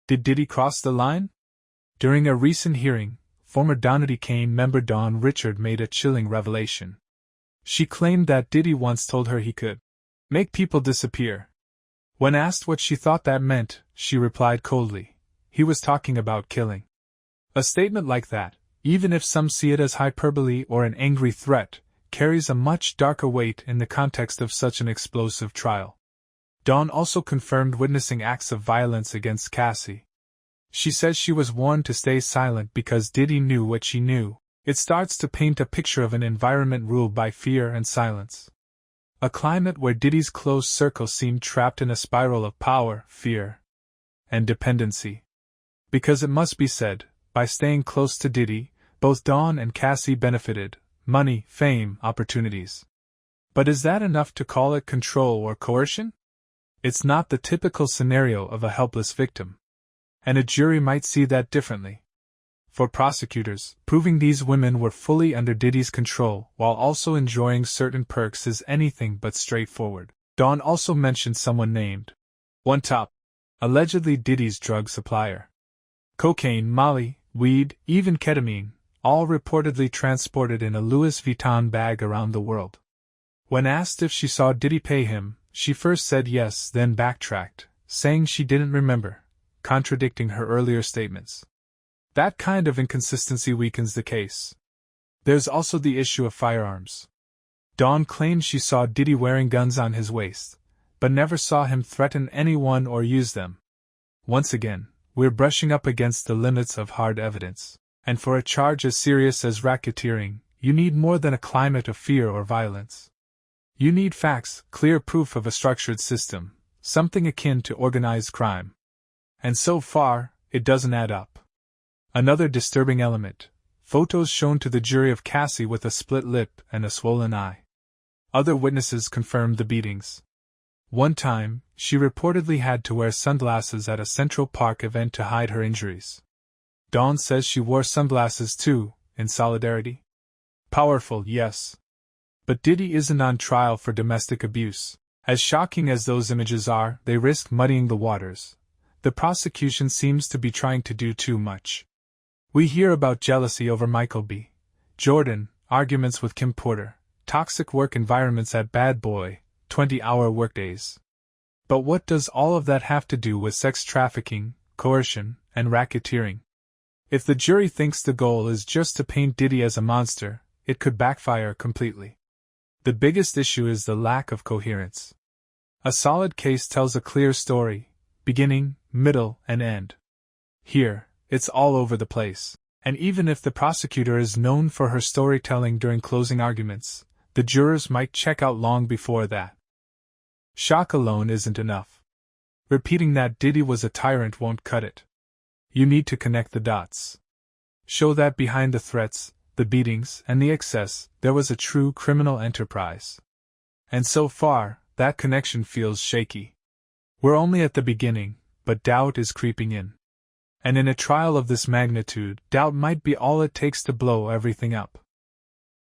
Did Diddy cross the line? During a recent hearing, former Danity Kane member Dawn Richard made a chilling revelation. She claimed that Diddy once told her he could make people disappear. When asked what she thought that meant, she replied coldly, "He was talking about killing." A statement like that, even if some see it as hyperbole or an angry threat, carries a much darker weight in the context of such an explosive trial. Dawn also confirmed witnessing acts of violence against Cassie. She says she was warned to stay silent because Diddy knew what she knew. It starts to paint a picture of an environment ruled by fear and silence. A climate where Diddy's close circle seemed trapped in a spiral of power, fear, and dependency. Because it must be said, by staying close to Diddy, both Dawn and Cassie benefited: money, fame, opportunities. But is that enough to call it control or coercion? It's not the typical scenario of a helpless victim. And a jury might see that differently. For prosecutors, proving these women were fully under Diddy's control while also enjoying certain perks is anything but straightforward. Dawn also mentioned someone named One Top, allegedly Diddy's drug supplier. Cocaine, Molly, weed, even ketamine, all reportedly transported in a Louis Vuitton bag around the world. When asked if she saw Diddy pay him, she first said yes, then backtracked, saying she didn't remember, contradicting her earlier statements. That kind of inconsistency weakens the case. There's also the issue of firearms. Dawn claimed she saw Diddy wearing guns on his waist, but never saw him threaten anyone or use them. Once again, we're brushing up against the limits of hard evidence, and for a charge as serious as racketeering, you need more than a climate of fear or violence. You need facts, clear proof of a structured system, something akin to organized crime. And so far, it doesn't add up. Another disturbing element: photos shown to the jury of Cassie with a split lip and a swollen eye. Other witnesses confirmed the beatings. One time, she reportedly had to wear sunglasses at a Central Park event to hide her injuries. Dawn says she wore sunglasses too, in solidarity. Powerful, yes. But Diddy isn't on trial for domestic abuse. As shocking as those images are, they risk muddying the waters. The prosecution seems to be trying to do too much. We hear about jealousy over Michael B. Jordan, arguments with Kim Porter, toxic work environments at Bad Boy, 20-hour workdays. But what does all of that have to do with sex trafficking, coercion, and racketeering? If the jury thinks the goal is just to paint Diddy as a monster, it could backfire completely. The biggest issue is the lack of coherence. A solid case tells a clear story, beginning, middle, and end. Here, it's all over the place, and even if the prosecutor is known for her storytelling during closing arguments, the jurors might check out long before that. Shock alone isn't enough. Repeating that Diddy was a tyrant won't cut it. You need to connect the dots. Show that behind the threats, the beatings, and the excess, there was a true criminal enterprise. And so far, that connection feels shaky. We're only at the beginning, but doubt is creeping in. And in a trial of this magnitude, doubt might be all it takes to blow everything up.